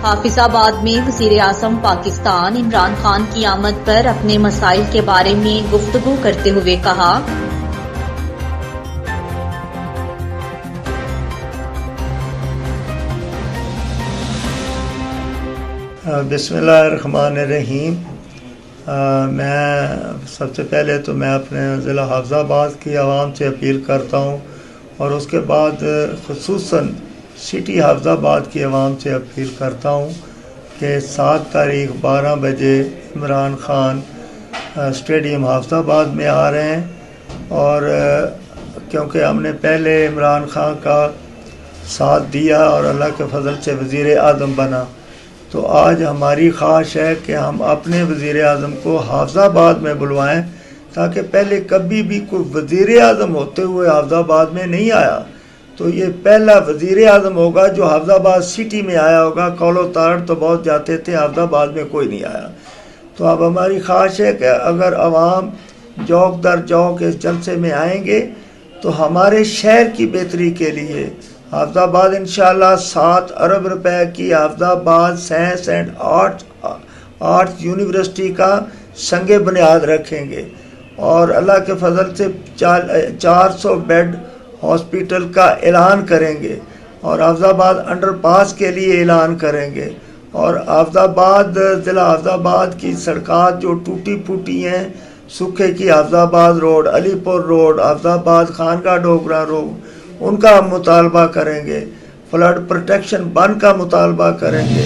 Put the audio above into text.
हाफिजाबाद में वज़ीर-ए-आज़म पाकिस्तान इमरान खान की आमद पर अपने मसाइल के बारे में गुफ्तगू करते हुए कहा, बिस्मिल्लाहिर्रहमानिर्रहीम। मैं सबसे पहले तो मैं अपने ज़िला हाफिजाबाद की आवाम से अपील करता हूँ और उसके बाद ख़ुसूसन सिटी हाफिजाबाद की आवाम से अपील करता हूँ कि 7 तारीख 12 बजे इमरान खान स्टेडियम हाफिजाबाद में आ रहे हैं और क्योंकि हमने पहले इमरान खान का साथ दिया और अल्लाह के फजल से वज़ीर-ए-आज़म बना, तो आज हमारी ख्वाहिश है कि हम अपने वज़ीर-ए-आज़म को हाफिजाबाद में बुलवाएं, ताकि पहले कभी भी कोई वज़ीर-ए-आज़म होते हुए हाफिजाबाद में नहीं आया, तो ये पहला वज़ीर-ए-आज़म होगा जो हाफिजाबाद सिटी में आया होगा। कौलो तारड़ तो बहुत जाते थे, हाफिजाबाद में कोई नहीं आया। तो अब हमारी ख्वाहिश है कि अगर अवाम जौक दर जौक इस जलसे में आएंगे तो हमारे शहर की बेहतरी के लिए हाफिजाबाद इंशाअल्लाह 7 अरब रुपए की Hafizabad science and arts university का संगे बुनियाद रखेंगे और अल्लाह के फजल से 400 बेड हॉस्पिटल का ऐलान करेंगे और हाफिजाबाद अंडरपास के लिए ऐलान करेंगे और हाफिजाबाद ज़िला हाफिजाबाद की सड़कें जो टूटी फूटी हैं, सूखे की Hafizabad road, Alipur road, Hafizabad Khanqah Dogra road, उनका हम मुतालबा करेंगे। फ्लड प्रोटेक्शन बंद का मुतालबा करेंगे।